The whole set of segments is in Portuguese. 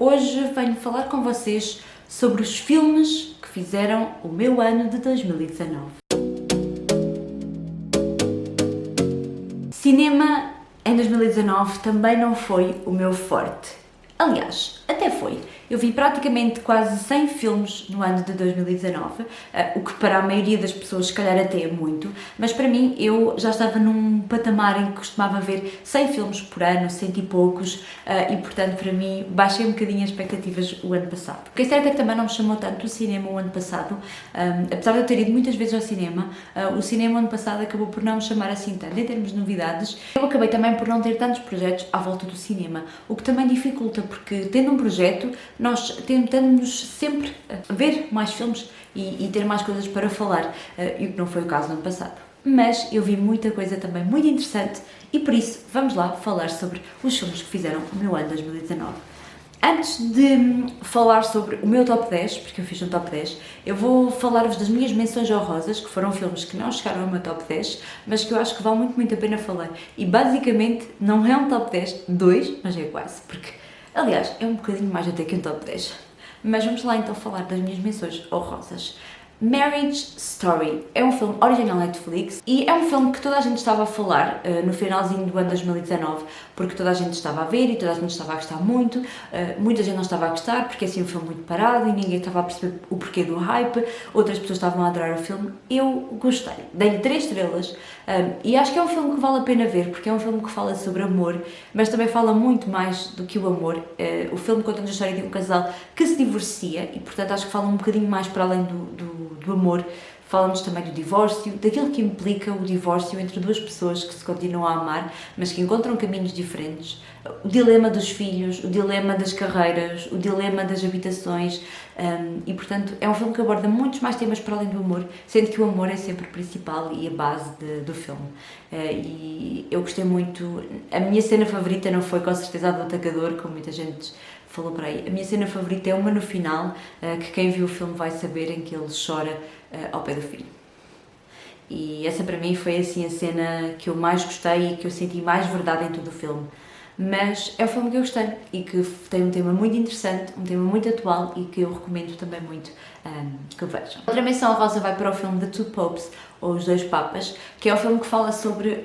Hoje venho falar com vocês sobre os filmes que fizeram o meu ano de 2019. Cinema em 2019 também não foi o meu forte. Aliás, até foi. Eu vi praticamente quase 100 filmes no ano de 2019, o que para a maioria das pessoas se calhar até é muito, mas para mim eu já estava num patamar em que costumava ver 100 filmes por ano, 100 e poucos, e portanto para mim baixei um bocadinho as expectativas o ano passado. O que é certo é que também não me chamou tanto o cinema o ano passado, apesar de eu ter ido muitas vezes ao cinema, o cinema o ano passado acabou por não me chamar assim tanto em termos de novidades. Eu acabei também por não ter tantos projetos à volta do cinema, o que também dificulta, porque tendo um projeto, nós tentamos sempre ver mais filmes e ter mais coisas para falar, e o que não foi o caso no ano passado. Mas eu vi muita coisa também muito interessante e por isso vamos lá falar sobre os filmes que fizeram o meu ano 2019. Antes de falar sobre o meu top 10, porque eu fiz um top 10, eu vou falar-vos das minhas menções honrosas, que foram filmes que não chegaram ao meu top 10, mas que eu acho que vale muito a pena falar. E basicamente não é um top 10, 2, mas é quase, porque aliás, é um bocadinho mais até que um top 10. Mas vamos lá então falar das minhas menções honrosas. Marriage Story é um filme original Netflix e é um filme que toda a gente estava a falar no finalzinho do ano 2019, porque toda a gente estava a ver e toda a gente estava a gostar muito, muita gente não estava a gostar porque é assim um filme muito parado e ninguém estava a perceber o porquê do hype, outras pessoas estavam a adorar o filme. Eu gostei, dei-lhe 3 estrelas e acho que é um filme que vale a pena ver, porque é um filme que fala sobre amor, mas também fala muito mais do que o amor. O filme conta-nos a história de um casal que se divorcia e portanto acho que fala um bocadinho mais para além do amor. Fala-nos também do divórcio, daquilo que implica o divórcio entre duas pessoas que se continuam a amar, mas que encontram caminhos diferentes, o dilema dos filhos, o dilema das carreiras, o dilema das habitações, e portanto é um filme que aborda muitos mais temas para além do amor, sendo que o amor é sempre o principal e a base do filme. E eu gostei muito. A minha cena favorita não foi com certeza a do atacador, como muita gente falou por aí. A minha cena favorita é uma no final, que quem viu o filme vai saber, em que ele chora ao pé do filho. E essa para mim foi assim a cena que eu mais gostei e que eu senti mais verdade em todo o filme. Mas é um filme que eu gostei e que tem um tema muito interessante, um tema muito atual e que eu recomendo também muito que vejam. Outra menção honrosa vai para o filme The Two Popes, ou Os Dois Papas, que é o filme que fala sobre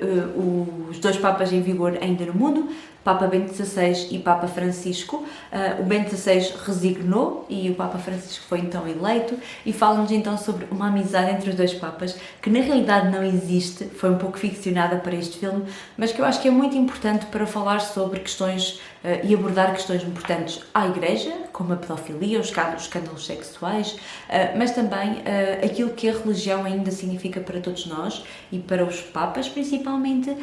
os dois papas em vigor ainda no mundo, Papa Bento XVI e Papa Francisco. O Bento XVI resignou e o Papa Francisco foi então eleito, e fala-nos então sobre uma amizade entre os dois papas que na realidade não existe, foi um pouco ficcionada para este filme, mas que eu acho que é muito importante para falar sobre questões e abordar questões importantes à Igreja, como a pedofilia, os escândalos sexuais, mas também aquilo que a religião ainda significa para todos nós e para os papas principalmente,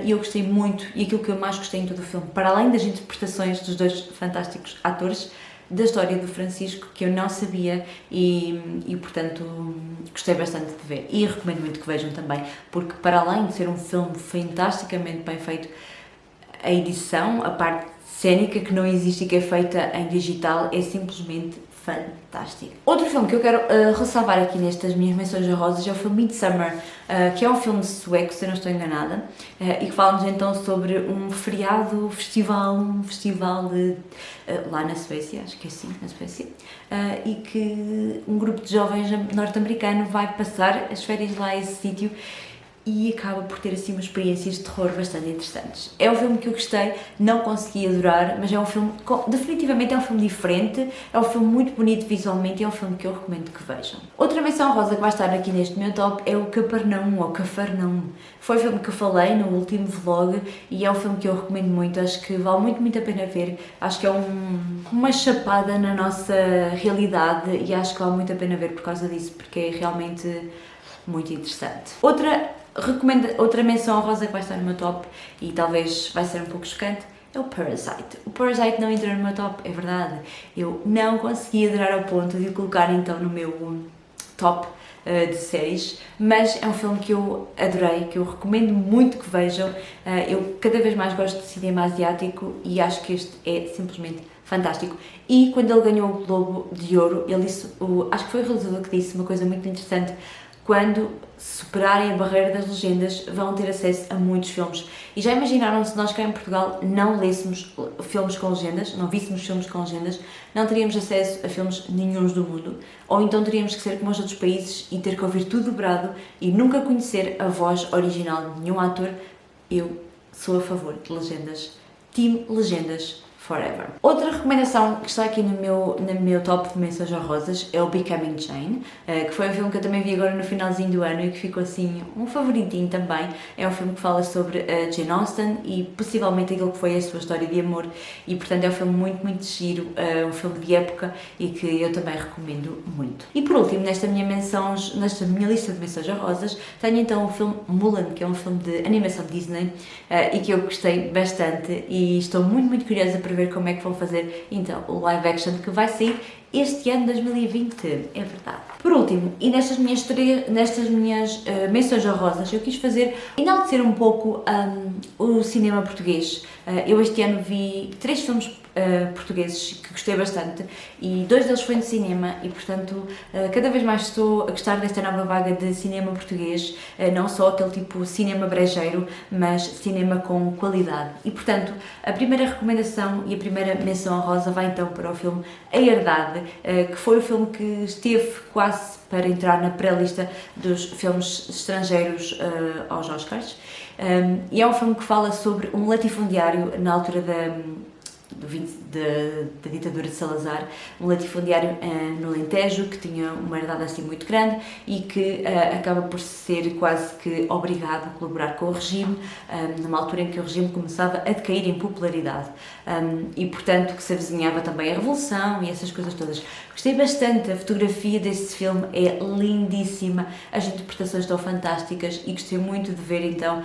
e eu gostei muito, e aquilo que eu mais gostei em todo o filme, para além das interpretações dos dois fantásticos atores, da história do Francisco, que eu não sabia e portanto gostei bastante de ver e recomendo muito que vejam também, porque para além de ser um filme fantasticamente bem feito, a edição, a parte cênica que não existe e que é feita em digital é simplesmente fantástica. Outro filme que eu quero ressalvar aqui nestas minhas menções honrosas é o filme Midsommar, que é um filme sueco, se eu não estou enganada, e que fala-nos então sobre um um festival lá na Suécia, acho que é assim, na Suécia, e que um grupo de jovens norte-americano vai passar as férias lá a esse sítio e acaba por ter assim umas experiências de terror bastante interessantes. É um filme que eu gostei, não consegui adorar, mas é um filme, definitivamente é um filme diferente, é um filme muito bonito visualmente e é um filme que eu recomendo que vejam. Outra menção rosa que vai estar aqui neste meu top é o Capernaum, ou Cafarnaum. Foi o filme que eu falei no último vlog e é um filme que eu recomendo muito, acho que vale muito a pena ver, acho que é uma chapada na nossa realidade e acho que vale muito a pena ver por causa disso, porque é realmente muito interessante. Outra menção honrosa que vai estar no meu top, e talvez vai ser um pouco chocante, é o Parasite. O Parasite não entrou no meu top, é verdade. Eu não consegui adorar ao ponto de o colocar então no meu top de séries, mas é um filme que eu adorei, que eu recomendo muito que vejam. Eu cada vez mais gosto de cinema asiático e acho que este é simplesmente fantástico. E quando ele ganhou o Globo de Ouro, ele disse, acho que foi o realizador que disse uma coisa muito interessante: quando superarem a barreira das legendas, vão ter acesso a muitos filmes. E já imaginaram se nós cá em Portugal não lêssemos filmes com legendas, não víssemos filmes com legendas, não teríamos acesso a filmes nenhuns do mundo? Ou então teríamos que ser como os outros países e ter que ouvir tudo dobrado e nunca conhecer a voz original de nenhum ator? Eu sou a favor de legendas. Team Legendas Forever. Outra recomendação que está aqui no meu top de menções honrosas é o Becoming Jane, que foi um filme que eu também vi agora no finalzinho do ano e que ficou assim um favoritinho também. É um filme que fala sobre a Jane Austen e possivelmente aquilo que foi a sua história de amor e portanto é um filme muito giro, um filme de época e que eu também recomendo muito. E por último, nesta minha lista de menções honrosas, tenho então o filme Mulan, que é um filme de animação Disney e que eu gostei bastante e estou muito curiosa para ver como é que vão fazer então o live action que vai sair este ano 2020, é verdade. Por último, e nestas minhas menções honrosas, eu quis enaltecer um pouco o cinema português. Eu este ano vi 3 filmes portugueses que gostei bastante e 2 deles foram de cinema e portanto cada vez mais estou a gostar desta nova vaga de cinema português, não só aquele tipo cinema brejeiro, mas cinema com qualidade. E portanto a primeira recomendação e a primeira menção honrosa vai então para o filme A Herdade, que foi o filme que esteve quase para entrar na pré-lista dos filmes estrangeiros aos Oscars. E é um filme que fala sobre um latifundiário na altura da ditadura de Salazar, um latifundiário no Alentejo que tinha uma herdade assim muito grande e que acaba por ser quase que obrigado a colaborar com o regime, numa altura em que o regime começava a decair em popularidade e portanto que se avizinhava também a revolução e essas coisas todas. Gostei bastante, a fotografia desse filme é lindíssima, as interpretações estão fantásticas e gostei muito de ver então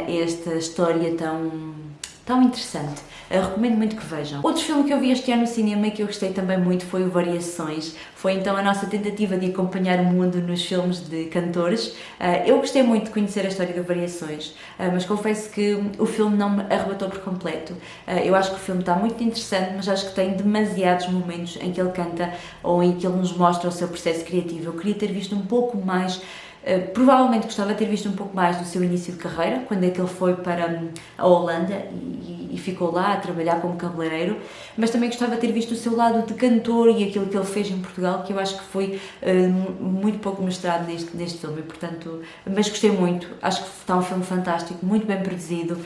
esta história tão interessante. Recomendo muito que vejam. Outro filme que eu vi este ano no cinema e que eu gostei também muito foi o Variações. Foi então a nossa tentativa de acompanhar o mundo nos filmes de cantores. Eu gostei muito de conhecer a história de Variações, mas confesso que o filme não me arrebatou por completo. Eu acho que o filme está muito interessante, mas acho que tem demasiados momentos em que ele canta ou em que ele nos mostra o seu processo criativo. Eu queria ter visto um pouco mais. Provavelmente gostava de ter visto um pouco mais do seu início de carreira, quando é que ele foi para a Holanda e ficou lá a trabalhar como cabeleireiro, mas também gostava de ter visto o seu lado de cantor e aquilo que ele fez em Portugal, que eu acho que foi muito pouco mostrado neste filme, e, portanto, mas gostei muito, acho que está um filme fantástico, muito bem produzido,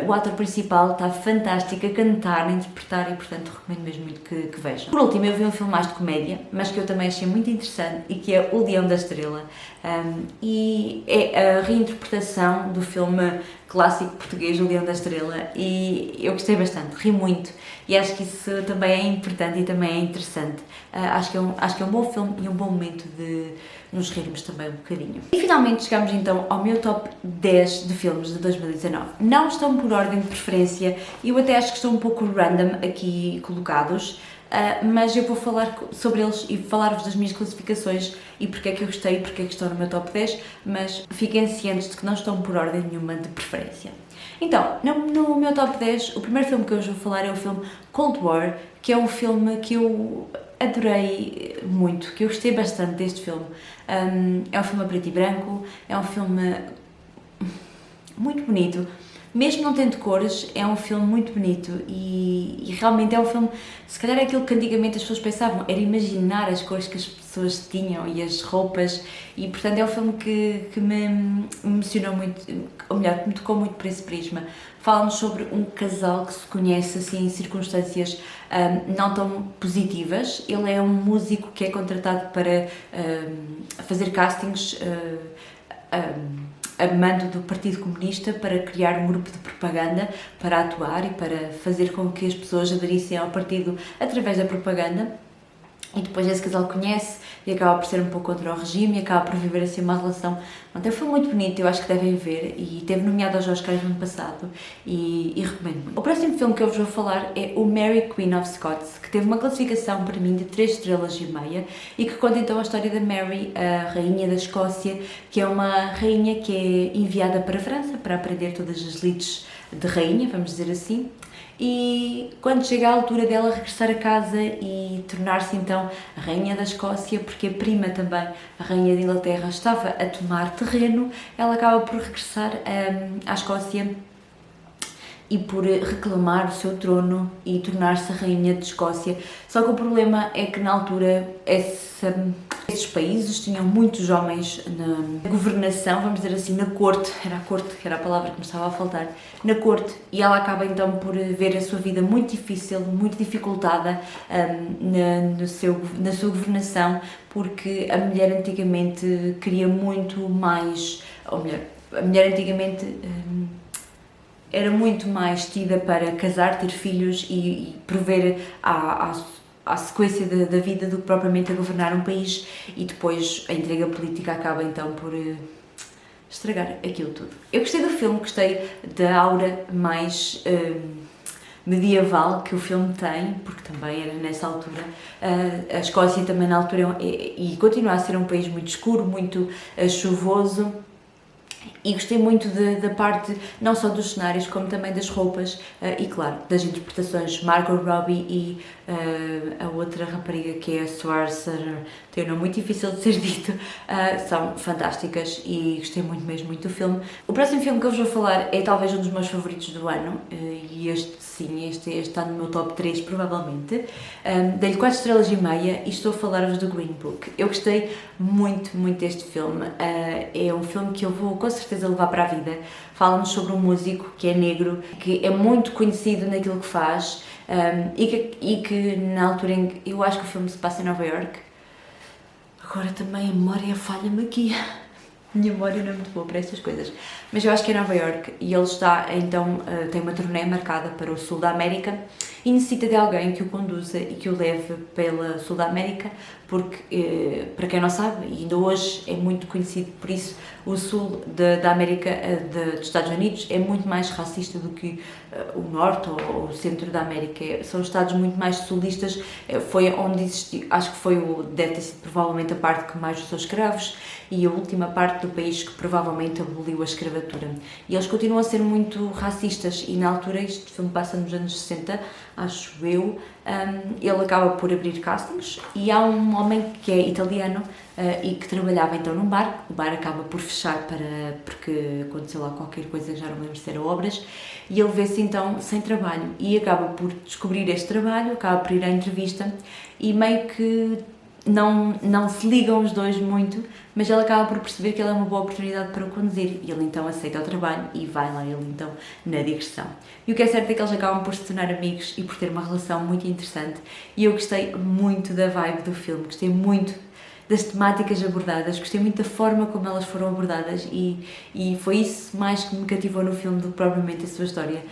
o ator principal está fantástico a cantar, a interpretar e, portanto, recomendo mesmo muito que vejam. Por último, eu vi um filme mais de comédia, mas que eu também achei muito interessante e que é O Leão da Estrela. E é a reinterpretação do filme clássico português, O Leão da Estrela, e eu gostei bastante, ri muito e acho que isso também é importante e também é interessante. Acho que é um bom filme e um bom momento de nos rirmos também um bocadinho. E finalmente chegamos então ao meu top 10 de filmes de 2019. Não estão por ordem de preferência, eu até acho que estão um pouco random aqui colocados, mas eu vou falar sobre eles e falar-vos das minhas classificações e porque é que eu gostei e porque é que estão no meu top 10, mas fiquem cientes de que não estão por ordem nenhuma de preferência. Então, no meu top 10, o primeiro filme que eu vos vou falar é o filme Cold War, que é um filme que eu adorei muito, que eu gostei bastante deste filme. É um filme a preto e branco, é um filme muito bonito. Mesmo não tendo cores, é um filme muito bonito e realmente é um filme, se calhar é aquilo que antigamente as pessoas pensavam, era imaginar as cores que as pessoas tinham e as roupas e portanto é um filme que me emocionou muito, ou melhor, que me tocou muito por esse prisma. Fala-nos sobre um casal que se conhece assim em circunstâncias não tão positivas. Ele é um músico que é contratado para fazer castings a mando do Partido Comunista para criar um grupo de propaganda para atuar e para fazer com que as pessoas aderissem ao partido através da propaganda. E depois esse casal conhece e acaba por ser um pouco contra o regime e acaba por viver assim uma relação. Então foi muito bonito, eu acho que devem ver e teve nomeado aos Oscars no ano passado e recomendo muito. O próximo filme que eu vos vou falar é o Mary Queen of Scots, que teve uma classificação para mim de 3 estrelas e meia e que conta então a história da Mary, a rainha da Escócia, que é uma rainha que é enviada para a França para aprender todas as lides de rainha, vamos dizer assim, e quando chega a altura dela regressar a casa e tornar-se então a rainha da Escócia, porque a prima também, a rainha de Inglaterra, estava a tomar terreno, ela acaba por regressar à Escócia e por reclamar o seu trono e tornar-se a rainha de Escócia. Só que o problema é que na altura esses países tinham muitos homens na governação, vamos dizer assim, na corte, era a corte, que era a palavra que me estava a faltar, na corte, e ela acaba então por ver a sua vida muito difícil, muito dificultada na sua governação, porque a mulher antigamente queria muito mais, ou melhor, a mulher antigamente era muito mais tida para casar, ter filhos e prover à sequência da vida do que propriamente a governar um país, e depois a intriga política acaba então por estragar aquilo tudo. Eu gostei do filme, gostei da aura mais medieval que o filme tem, porque também era nessa altura. A Escócia também na altura e continua a ser um país muito escuro, muito chuvoso. E gostei muito da parte, não só dos cenários, como também das roupas e, claro, das interpretações. Margot Robbie e a outra rapariga, que é a Schwarzenegger, tem um nome muito difícil de ser dito, são fantásticas e gostei muito mesmo muito do filme. O próximo filme que eu vos vou falar é talvez um dos meus favoritos do ano, e este está no meu top 3 provavelmente. Dei-lhe 4 estrelas e meia e estou a falar-vos do Green Book. Eu gostei muito, muito deste filme. É um filme que eu vou com certeza levar para a vida. Fala-nos sobre um músico que é negro, que é muito conhecido naquilo que faz, e que na altura em que eu acho que o filme se passa em Nova York. Agora também a memória falha-me aqui. Minha memória não é muito boa para estas coisas. Mas eu acho que é Nova York e ele está, então, tem uma turnê marcada para o sul da América e necessita de alguém que o conduza e que o leve pela sul da América, porque, para quem não sabe, e ainda hoje é muito conhecido por isso, o sul da América, dos Estados Unidos, é muito mais racista do que o norte ou o centro da América. São estados muito mais sulistas. Foi onde existiu, acho que deve ter sido provavelmente a parte que mais usou escravos e a última parte do país que provavelmente aboliu a escravatura. E eles continuam a ser muito racistas e na altura, este filme passa nos anos 60, acho eu, ele acaba por abrir castings e há um homem que é italiano e que trabalhava então num bar. O bar acaba por fechar porque aconteceu lá qualquer coisa, já não lembro se era obras, e ele vê-se então sem trabalho e acaba por descobrir este trabalho, acaba por ir à entrevista e meio que não se ligam os dois muito, mas ele acaba por perceber que ele é uma boa oportunidade para o conduzir e ele então aceita o trabalho e vai lá ele então na direção. E o que é certo é que eles acabam por se tornar amigos e por ter uma relação muito interessante e eu gostei muito da vibe do filme, gostei muito das temáticas abordadas, gostei muito da forma como elas foram abordadas e foi isso mais que me cativou no filme do que propriamente a sua história.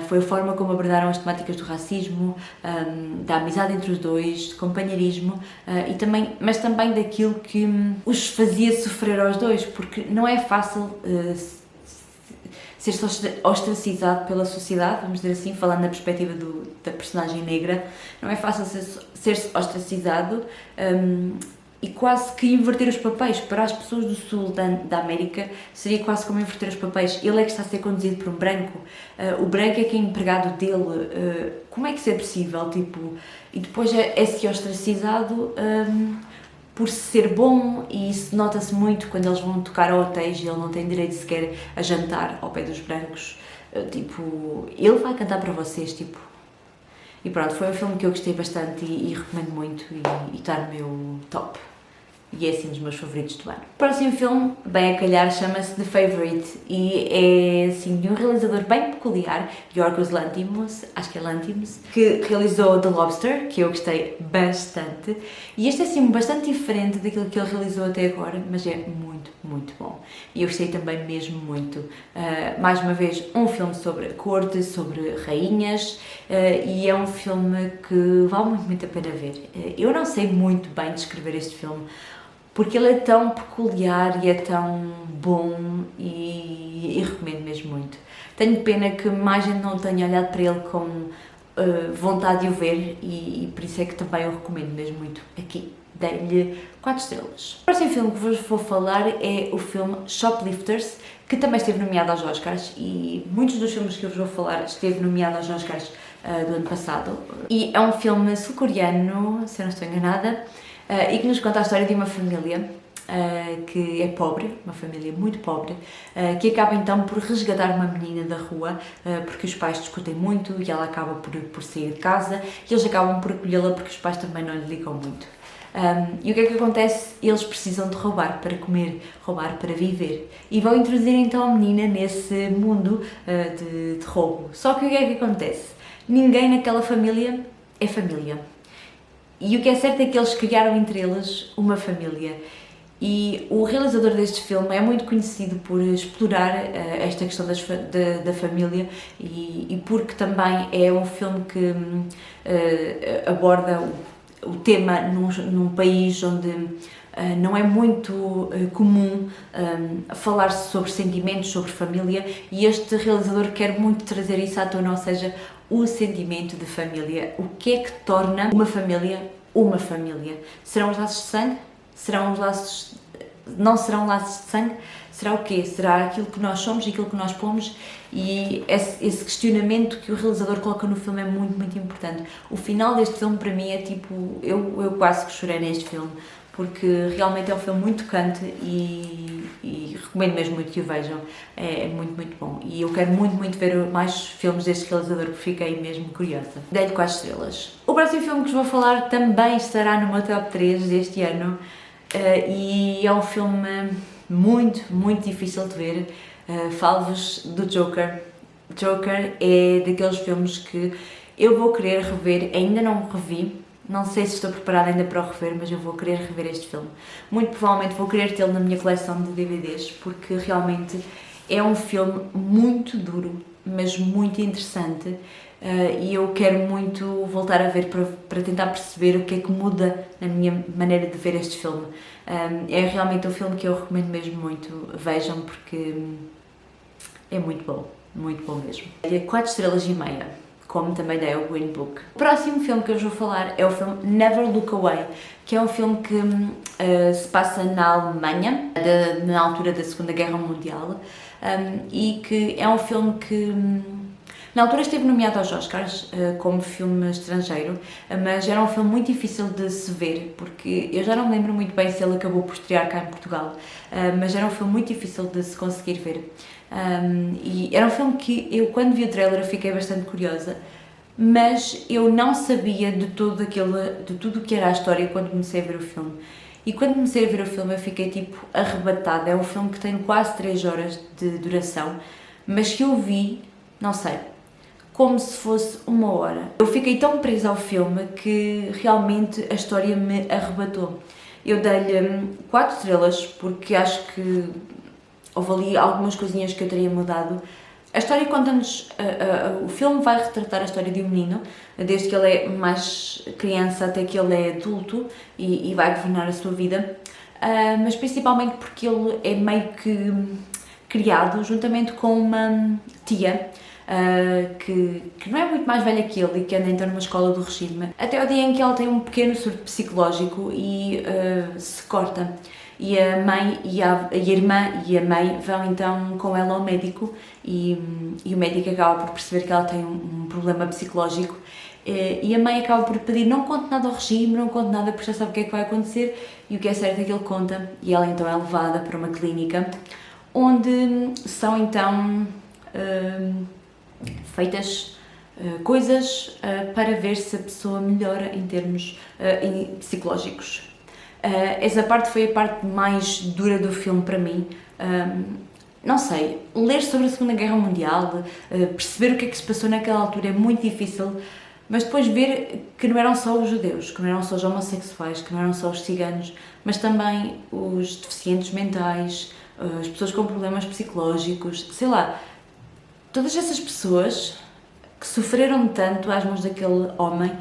Foi a forma como abordaram as temáticas do racismo, da amizade entre os dois, de companheirismo, mas também daquilo que os fazia sofrer aos dois, porque não é fácil ser ostracizado pela sociedade, vamos dizer assim, falando na perspectiva da personagem negra, não é fácil ser ostracizado e quase que inverter os papéis. Para as pessoas do sul da América seria quase como inverter os papéis. Ele é que está a ser conduzido por um branco, o branco é que é empregado dele, como é que isso é possível? E depois é-se ostracizado por ser bom, e isso nota-se muito quando eles vão tocar a hotéis e ele não tem direito sequer a jantar ao pé dos brancos, ele vai cantar para vocês, E pronto, foi um filme que eu gostei bastante e recomendo muito e está no meu top. E é assim dos meus favoritos do ano. O próximo filme, bem a calhar, chama-se The Favourite e é assim de um realizador bem peculiar, Yorgos Lanthimos, acho que é Lanthimos, que realizou The Lobster, que eu gostei bastante. E este é assim bastante diferente daquilo que ele realizou até agora, mas é muito, muito bom. E eu gostei também mesmo muito. Mais uma vez, um filme sobre corte, sobre rainhas, e é um filme que vale muito, muito a pena ver. Eu não sei muito bem descrever este filme, porque ele é tão peculiar e é tão bom e recomendo mesmo muito. Tenho pena que mais gente não tenha olhado para ele com vontade de o ver e por isso é que também eu recomendo mesmo muito aqui. dei-lhe 4 estrelas. O próximo filme que vos vou falar é o filme Shoplifters, que também esteve nomeado aos Oscars, e muitos dos filmes que eu vos vou falar esteve nomeado aos Oscars do ano passado. E é um filme sul-coreano, se eu não estou enganada, e que nos conta a história de uma família que é pobre, uma família muito pobre, que acaba então por resgatar uma menina da rua, porque os pais discutem muito e ela acaba por sair de casa, e eles acabam por acolhê-la porque os pais também não lhe ligam muito. E o que é que acontece? Eles precisam de roubar para comer, roubar para viver. E vão introduzir então a menina nesse mundo de roubo. Só que o que é que acontece? Ninguém naquela família é família. E o que é certo é que eles criaram entre eles uma família. E o realizador deste filme é muito conhecido por explorar esta questão da família e porque também é um filme que aborda o tema num país onde não é muito comum falar-se sobre sentimentos, sobre família, e este realizador quer muito trazer isso à tona, ou seja, o sentimento de família. O que é que torna uma família uma família? Serão os laços de sangue? Serão os laços... Não serão laços de sangue? Será o quê? Será aquilo que nós somos e aquilo que nós pomos? E esse questionamento que o realizador coloca no filme é muito, muito importante. O final deste filme, para mim, é tipo... Eu quase que chorei neste filme, porque realmente é um filme muito tocante e recomendo mesmo muito que o vejam. É muito, muito bom. E eu quero muito, muito ver mais filmes deste realizador, porque fiquei mesmo curiosa. Dei-lhe 4 estrelas. O próximo filme que vos vou falar também estará no meu top 3 deste ano. E é um filme muito, muito difícil de ver. Falo-vos do Joker. Joker é daqueles filmes que eu vou querer rever, ainda não o revi, não sei se estou preparada ainda para o rever, mas eu vou querer rever este filme. Muito provavelmente vou querer tê-lo na minha coleção de DVDs, porque realmente é um filme muito duro, mas muito interessante. E eu quero muito voltar a ver para tentar perceber o que é que muda na minha maneira de ver este filme. É realmente um filme que eu recomendo mesmo muito, vejam, porque é muito bom mesmo. 4 estrelas e meia, como também dei ao Green Book. O próximo filme que eu vos vou falar é o filme Never Look Away, que é um filme que se passa na Alemanha, na altura da Segunda Guerra Mundial, e que é um filme que na altura esteve nomeado aos Oscars como filme estrangeiro, mas era um filme muito difícil de se ver, porque eu já não me lembro muito bem se ele acabou por estrear cá em Portugal, mas era um filme muito difícil de se conseguir ver. E era um filme que eu, quando vi o trailer, eu fiquei bastante curiosa, mas eu não sabia de tudo o que era a história quando comecei a ver o filme. E quando comecei a ver o filme eu fiquei tipo arrebatada. É um filme que tem quase 3 horas de duração, mas que eu vi, não sei, como se fosse 1 hora. Eu fiquei tão presa ao filme que realmente a história me arrebatou. Eu dei-lhe 4 estrelas porque acho que houve ali algumas coisinhas que eu teria mudado. A história conta-nos, o filme vai retratar a história de um menino, desde que ele é mais criança até que ele é adulto e vai governar a sua vida, mas principalmente porque ele é meio que criado juntamente com uma tia, que não é muito mais velha que ele e que anda então numa escola do regime, até o dia em que ela tem um pequeno surto psicológico e se corta. E a mãe e a irmã e a mãe vão então com ela ao médico e o médico acaba por perceber que ela tem um problema psicológico e a mãe acaba por pedir: não conte nada ao regime, não conte nada porque já sabe o que é que vai acontecer, e o que é certo é que ele conta e ela então é levada para uma clínica onde são então feitas coisas para ver se a pessoa melhora em termos psicológicos. Essa parte foi a parte mais dura do filme para mim. Não sei, ler sobre a Segunda Guerra Mundial, perceber o que é que se passou naquela altura é muito difícil, mas depois ver que não eram só os judeus, que não eram só os homossexuais, que não eram só os ciganos, mas também os deficientes mentais, as pessoas com problemas psicológicos, sei lá, todas essas pessoas que sofreram tanto às mãos daquele homem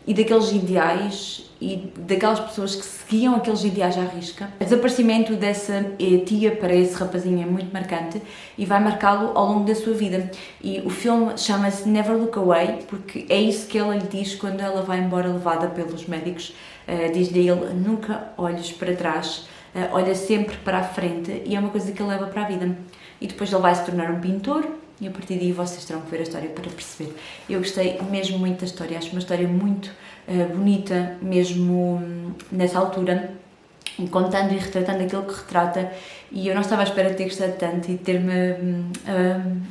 e daqueles ideais e daquelas pessoas que seguiam aqueles ideais à risca. O desaparecimento dessa tia para esse rapazinho é muito marcante e vai marcá-lo ao longo da sua vida. E o filme chama-se Never Look Away, porque é isso que ela lhe diz quando ela vai embora levada pelos médicos. Diz-lhe a ele: nunca olhes para trás, olha sempre para a frente, e é uma coisa que ele leva para a vida. E depois ele vai se tornar um pintor, e a partir daí vocês terão que ver a história para perceber. Eu gostei mesmo muito da história, acho uma história muito bonita, mesmo nessa altura, contando e retratando aquilo que retrata, e eu não estava à espera de ter gostado tanto e de ter-me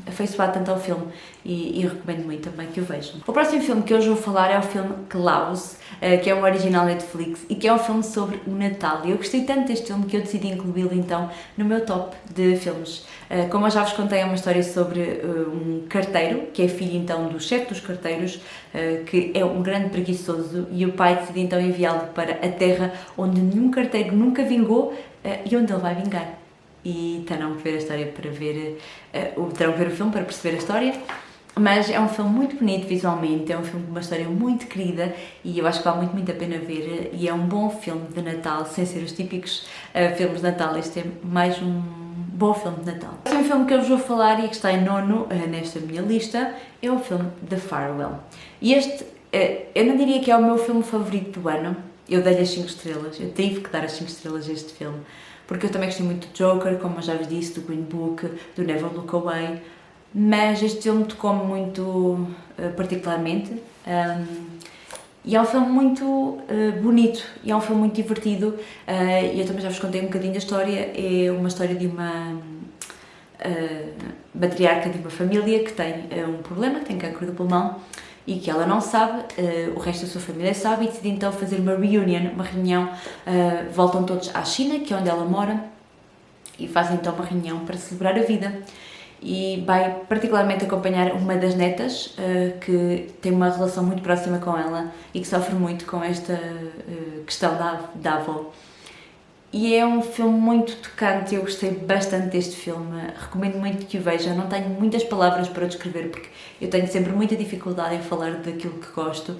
afeiçoado tanto ao filme, e recomendo muito também que o vejam. O próximo filme que hoje vou falar é o filme Klaus, que é um original Netflix e que é um filme sobre o Natal, e eu gostei tanto deste filme que eu decidi incluí-lo então no meu top de filmes. Como eu já vos contei, é uma história sobre um carteiro, que é filho então do chefe dos carteiros, que é um grande preguiçoso, e o pai decide então enviá-lo para a terra onde nenhum carteiro nunca vingou e onde ele vai vingar. E terão que ver a história para ver, terão que ver o filme para perceber a história. Mas é um filme muito bonito visualmente, é um filme com uma história muito querida e eu acho que vale muito, muito a pena ver, e é um bom filme de Natal, sem ser os típicos filmes de Natal. Este é mais um bom filme de Natal. O próximo filme que eu vos vou falar e que está em nono nesta minha lista é o filme The Farewell. E este, eu não diria que é o meu filme favorito do ano, eu dei-lhe as 5 estrelas, eu tive que dar as 5 estrelas a este filme, porque eu também gostei muito do Joker, como eu já vos disse, do Green Book, do Never Look Away, mas este filme tocou-me muito particularmente, e é um filme muito bonito, e é um filme muito divertido, e eu também já vos contei um bocadinho da história. É uma história de uma matriarca de uma família que tem um problema, que tem cancro do pulmão, e que ela não sabe, o resto da sua família sabe, e decide então fazer uma reunião, voltam todos à China, que é onde ela mora, e fazem então uma reunião para celebrar a vida. E vai particularmente acompanhar uma das netas, que tem uma relação muito próxima com ela e que sofre muito com esta questão da avó. E é um filme muito tocante, eu gostei bastante deste filme, recomendo muito que o vejam. Não tenho muitas palavras para o descrever porque eu tenho sempre muita dificuldade em falar daquilo que gosto,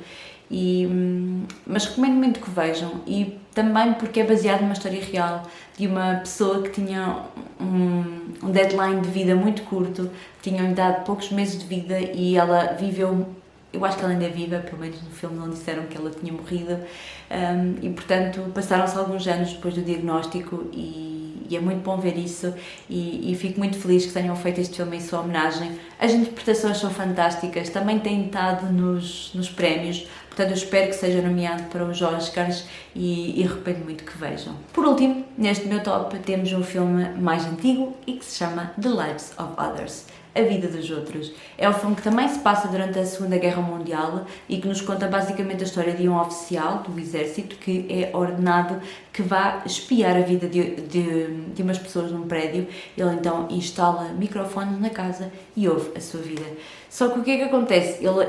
mas recomendo muito que o vejam, e também porque é baseado numa história real de uma pessoa que tinha um deadline de vida muito curto, tinham-lhe dado poucos meses de vida e ela viveu. Eu acho que ela ainda é viva, pelo menos no filme não disseram que ela tinha morrido, e portanto passaram-se alguns anos depois do diagnóstico, e é muito bom ver isso, e fico muito feliz que tenham feito este filme em sua homenagem. As interpretações são fantásticas, também tem estado nos prémios, portanto eu espero que seja nomeado para os Oscars, e recomendo muito que vejam. Por último, neste meu top temos um filme mais antigo e que se chama The Lives of Others, A Vida dos Outros. É um filme que também se passa durante a Segunda Guerra Mundial e que nos conta basicamente a história de um oficial do exército que é ordenado que vá espiar a vida de umas pessoas num prédio. Ele então instala microfones na casa e ouve a sua vida. Só que o que é que acontece? Ele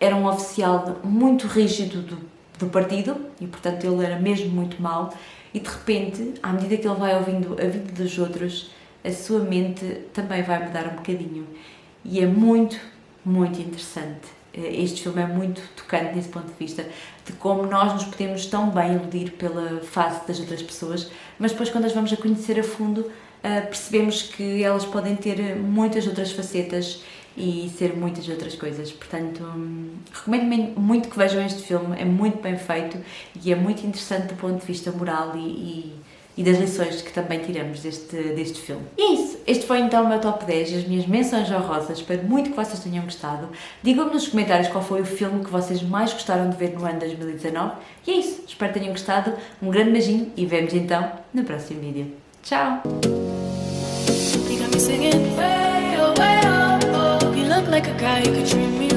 era um oficial muito rígido do partido, e portanto ele era mesmo muito mau, e de repente, à medida que ele vai ouvindo a vida dos outros, a sua mente também vai mudar um bocadinho, e é muito, muito interessante. Este filme é muito tocante nesse ponto de vista, de como nós nos podemos tão bem iludir pela face das outras pessoas, mas depois quando as vamos a conhecer a fundo, percebemos que elas podem ter muitas outras facetas e ser muitas outras coisas. Portanto, recomendo muito que vejam este filme, é muito bem feito e é muito interessante do ponto de vista moral e das lições que também tiramos deste filme. E é isso, este foi então o meu top 10, as minhas menções honrosas. Espero muito que vocês tenham gostado. Digam-me nos comentários qual foi o filme que vocês mais gostaram de ver no ano 2019. E é isso, espero que tenham gostado. Um grande beijinho e vemos então no próximo vídeo. Tchau! Like a guy who could treat me